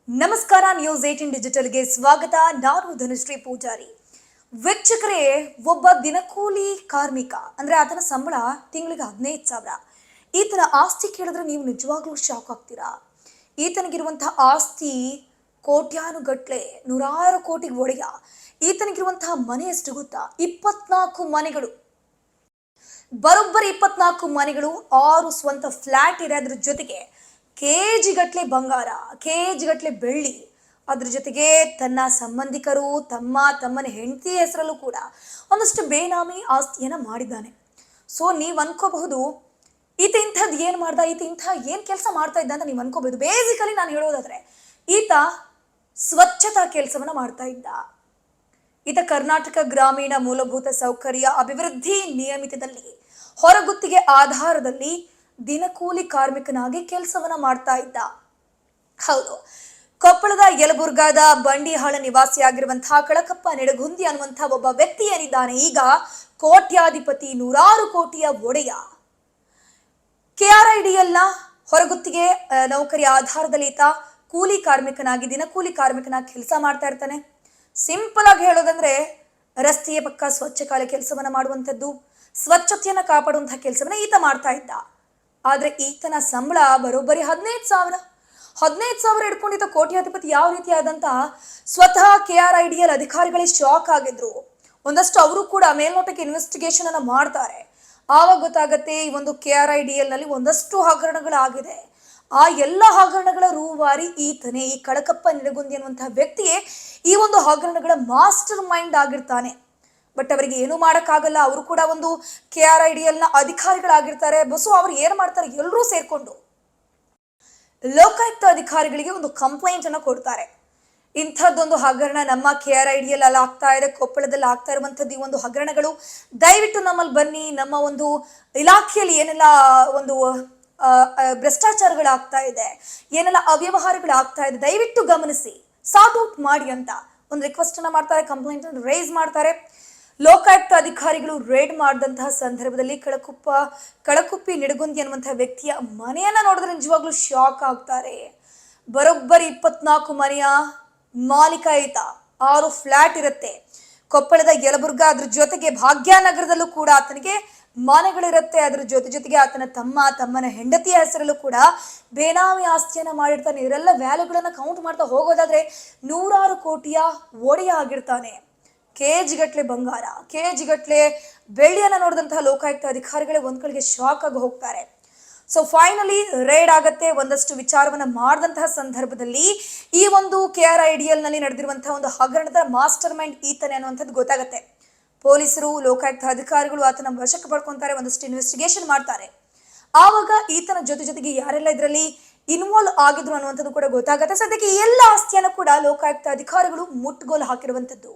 ನಮಸ್ಕಾರ ನ್ಯೂಸ್ 18 ಡಿಜಿಟಲ್ಗೆ ಸ್ವಾಗತ. ನಾನು ಧನುಶ್ರೀ ಪೂಜಾರಿ. ವೀಕ್ಷಕರೇ, ಒಬ್ಬ ದಿನಕೂಲಿ ಕಾರ್ಮಿಕ ಅಂದ್ರೆ ಆತನ ಸಂಬಳ ತಿಂಗಳಿಗೆ 15,000. ಈತನ ಆಸ್ತಿ ಕೇಳಿದ್ರೆ ನೀವು ನಿಜವಾಗ್ಲೂ ಶಾಕ್ ಆಗ್ತೀರಾ. ಈತನಿಗಿರುವಂತಹ ಆಸ್ತಿ ಕೋಟ್ಯಾನುಗಟ್ಲೆ, ನೂರಾರು ಕೋಟಿಗೆ ಒಡೆಯ. ಈತನಿಗಿರುವಂತಹ ಮನೆ ಎಷ್ಟು ಗೊತ್ತಾ? 24 ಮನೆಗಳು, ಬರೋಬ್ಬರಿ 24 ಮನೆಗಳು, 6 ಸ್ವಂತ ಫ್ಲಾಟ್ ಇದೆ. ಅದ್ರ ಜೊತೆಗೆ ಕೆಜಿ ಗಟ್ಲೆ ಬಂಗಾರ, ಕೆಜಿ ಗಟ್ಲೆ ಬೆಳ್ಳಿ, ಅದ್ರ ಜೊತೆಗೆ ತನ್ನ ಸಂಬಂಧಿಕರು, ತಮ್ಮನ ಹೆಂಡತಿ ಹೆಸರಲ್ಲೂ ಕೂಡ ಒಂದಷ್ಟು ಬೇನಾಮಿ ಆಸ್ತಿಯನ್ನ ಮಾಡಿದ್ದಾನೆ. ಸೊ ನೀವು ಅನ್ಕೋಬಹುದು, ಈತ ಇಂಥದ್ದು ಏನು ಮಾಡ್ದ, ಈತ ಇಂಥ ಏನು ಕೆಲಸ ಮಾಡ್ತಾ ಇದ್ದ ಅಂತ ನೀವು ಅನ್ಕೋಬಹುದು. ಬೇಸಿಕಲಿ ನಾನು ಹೇಳೋದಾದ್ರೆ, ಈತ ಸ್ವಚ್ಛತಾ ಕೆಲಸವನ್ನ ಮಾಡ್ತಾ ಇದ್ದ. ಈತ ಕರ್ನಾಟಕ ಗ್ರಾಮೀಣ ಮೂಲಭೂತ ಸೌಕರ್ಯ ಅಭಿವೃದ್ಧಿ ನಿಯಮಿತದಲ್ಲಿ ಹೊರಗುತ್ತಿಗೆ ಆಧಾರದಲ್ಲಿ ದಿನಕೂಲಿ ಕಾರ್ಮಿಕನಾಗಿ ಕೆಲಸವನ್ನ ಮಾಡ್ತಾ ಇದ್ದ. ಹೌದು, ಕೊಪ್ಪಳದ ಯಲಬುರ್ಗಾದ ಬಂಡಿಹಾಳ ನಿವಾಸಿಯಾಗಿರುವಂತಹ ಕಳಕಪ್ಪ ನಿಡಗುಂದಿ ಅನ್ನುವಂತಹ ಒಬ್ಬ ವ್ಯಕ್ತಿ ಏನಿದ್ದಾನೆ, ಈಗ ಕೋಟ್ಯಾಧಿಪತಿ, ನೂರಾರು ಕೋಟಿಯ ಒಡೆಯ. KRIDLನ ಹೊರಗುತ್ತಿಗೆ ನೌಕರಿ ಆಧಾರದಲ್ಲಿ ಈತ ಕೂಲಿ ಕಾರ್ಮಿಕನಾಗಿ, ದಿನಕೂಲಿ ಕಾರ್ಮಿಕನಾಗಿ ಕೆಲಸ ಮಾಡ್ತಾ ಇರ್ತಾನೆ. ಸಿಂಪಲ್ ಆಗಿ ಹೇಳೋದಂದ್ರೆ, ರಸ್ತೆಯ ಪಕ್ಕ ಸ್ವಚ್ಛಕಾಲ ಕೆಲಸವನ್ನ ಮಾಡುವಂಥದ್ದು, ಸ್ವಚ್ಛತೆಯನ್ನ ಕಾಪಾಡುವಂತಹ ಕೆಲಸವನ್ನ ಈತ ಮಾಡ್ತಾ ಇದ್ದ. ಆದ್ರೆ ಈತನ ಸಂಬಳ ಬರೋಬ್ಬರಿ 15,000 ಇಟ್ಕೊಂಡಿದ್ದ ಕೋಟ್ಯಾಧಿಪತಿ ಯಾವ ರೀತಿ ಆದಂತ ಸ್ವತಃ KRIDL ಅಧಿಕಾರಿಗಳೇ ಶಾಕ್ ಆಗಿದ್ರು. ಒಂದಷ್ಟು ಅವರು ಕೂಡ ಮೇಲ್ನೋಟಕ್ಕೆ ಇನ್ವೆಸ್ಟಿಗೇಷನ್ ಅನ್ನ ಮಾಡ್ತಾರೆ. ಆವಾಗ ಗೊತ್ತಾಗತ್ತೆ, ಈ ಒಂದು KRIDL ನಲ್ಲಿ ಒಂದಷ್ಟು ಹಗರಣಗಳಾಗಿದೆ. ಆ ಎಲ್ಲ ಹಗರಣಗಳ ರೂವಾರಿ ಈತನೇ, ಈ ಕಳಕಪ್ಪ ನಿಡಗುಂದಿ ಅನ್ನುವಂತಹ ವ್ಯಕ್ತಿಯೇ ಈ ಒಂದು ಹಗರಣಗಳ ಮಾಸ್ಟರ್ ಮೈಂಡ್ ಆಗಿರ್ತಾನೆ. ಬಟ್ ಅವರಿಗೆ ಏನು ಮಾಡೋಕ್ಕಾಗಲ್ಲ. ಅವರು ಕೂಡ ಒಂದು KRIDLನ ಅಧಿಕಾರಿಗಳಾಗಿರ್ತಾರೆ. ಬಸ್ಸು ಅವ್ರು ಏನು ಮಾಡ್ತಾರೆ, ಎಲ್ಲರೂ ಸೇರ್ಕೊಂಡು ಲೋಕಾಯುಕ್ತ ಅಧಿಕಾರಿಗಳಿಗೆ ಒಂದು ಕಂಪ್ಲೇಂಟ್ ಅನ್ನ ಕೊಡ್ತಾರೆ. ಇಂಥದ್ದೊಂದು ಹಗರಣ ನಮ್ಮ KRIDL ಅಲ್ಲಿ ಆಗ್ತಾ ಇದೆ, ಕೊಪ್ಪಳದಲ್ಲಿ ಆಗ್ತಾ ಇರುವಂಥದ್ದು ಈ ಒಂದು ಹಗರಣಗಳು, ದಯವಿಟ್ಟು ನಮ್ಮಲ್ಲಿ ಬನ್ನಿ, ನಮ್ಮ ಒಂದು ಇಲಾಖೆಯಲ್ಲಿ ಏನೆಲ್ಲ ಒಂದು ಭ್ರಷ್ಟಾಚಾರಗಳಾಗ್ತಾ ಇದೆ, ಏನೆಲ್ಲ ಅವ್ಯವಹಾರಗಳಾಗ್ತಾ ಇದೆ, ದಯವಿಟ್ಟು ಗಮನಿಸಿ, ಸಾರ್ಟ್ ಔಟ್ ಮಾಡಿ ಅಂತ ಒಂದು ರಿಕ್ವೆಸ್ಟ್ ಅನ್ನ ಮಾಡ್ತಾರೆ, ಕಂಪ್ಲೇಂಟ್ ಅನ್ನು ರೈಸ್ ಮಾಡ್ತಾರೆ. ಲೋಕಾಯುಕ್ತ ಅಧಿಕಾರಿಗಳು ರೇಡ್ ಮಾಡಿದಂತಹ ಸಂದರ್ಭದಲ್ಲಿ ಕಳಕುಪ್ಪಿ ನಿಡಗುಂದಿ ಅನ್ನುವಂತಹ ವ್ಯಕ್ತಿಯ ಮನೆಯನ್ನ ನೋಡಿದ್ರೆ ನಿಜವಾಗ್ಲೂ ಶಾಕ್ ಆಗ್ತಾರೆ. ಬರೋಬ್ಬರಿ 24 ಮನೆಯ ಮಾಲೀಕ ಈತ. 6 ಫ್ಲಾಟ್ ಇರುತ್ತೆ ಕೊಪ್ಪಳದ ಯಲಬುರ್ಗಾ, ಅದ್ರ ಜೊತೆಗೆ ಭಾಗ್ಯನಗರದಲ್ಲೂ ಕೂಡ ಆತನಿಗೆ ಮನೆಗಳಿರುತ್ತೆ. ಅದ್ರ ಜೊತೆಗೆ ಆತನ ತಮ್ಮನ ಹೆಂಡತಿಯ ಹೆಸರಲ್ಲೂ ಕೂಡ ಬೇನಾಮಿ ಆಸ್ತಿಯನ್ನ ಮಾಡಿರ್ತಾನೆ. ಇವರೆಲ್ಲ ವ್ಯಾಲ್ಯೂಗಳನ್ನ ಕೌಂಟ್ ಮಾಡ್ತಾ ಹೋಗೋದಾದ್ರೆ ನೂರಾರು ಕೋಟಿಯ ಒಡೆಯ ಆಗಿರ್ತಾನೆ. ಕೆಜಿ ಗಟ್ಲೆ ಬಂಗಾರ, ಕೆಜಿ ಗಟ್ಲೆ ಬೆಳ್ಳಿಯನ್ನ ನೋಡಿದಂತಹ ಲೋಕಾಯುಕ್ತ ಅಧಿಕಾರಿಗಳೇ ಒಂದ್ ಕಡೆಗೆ ಶಾಕ್ ಆಗಿ ಹೋಗ್ತಾರೆ. ಸೊ ಫೈನಲಿ ರೇಡ್ ಆಗತ್ತೆ. ಒಂದಷ್ಟು ವಿಚಾರವನ್ನ ಮಾಡಿದಂತಹ ಸಂದರ್ಭದಲ್ಲಿ ಈ ಒಂದು KRIDL ನಲ್ಲಿ ನಡೆದಿರುವಂತಹ ಒಂದು ಹಗರಣದ ಮಾಸ್ಟರ್ ಮೈಂಡ್ ಈತನೇ ಅನ್ನುವಂಥದ್ದು ಗೊತ್ತಾಗತ್ತೆ. ಪೊಲೀಸರು, ಲೋಕಾಯುಕ್ತ ಅಧಿಕಾರಿಗಳು ಆತನ ವಶಕ್ಕೆ ಪಡ್ಕೊಂತಾರೆ, ಒಂದಷ್ಟು ಇನ್ವೆಸ್ಟಿಗೇಷನ್ ಮಾಡ್ತಾರೆ. ಆವಾಗ ಈತನ ಜೊತೆಗೆ ಯಾರೆಲ್ಲ ಇದರಲ್ಲಿ ಇನ್ವಾಲ್ವ್ ಆಗಿದ್ರು ಅನ್ನುವಂಥದ್ದು ಕೂಡ ಗೊತ್ತಾಗತ್ತೆ. ಸದ್ಯಕ್ಕೆ ಎಲ್ಲ ಆಸ್ತಿಯನ್ನು ಕೂಡ ಲೋಕಾಯುಕ್ತ ಅಧಿಕಾರಿಗಳು ಮುಟ್ಟುಗೋಲು ಹಾಕಿರುವಂಥದ್ದು.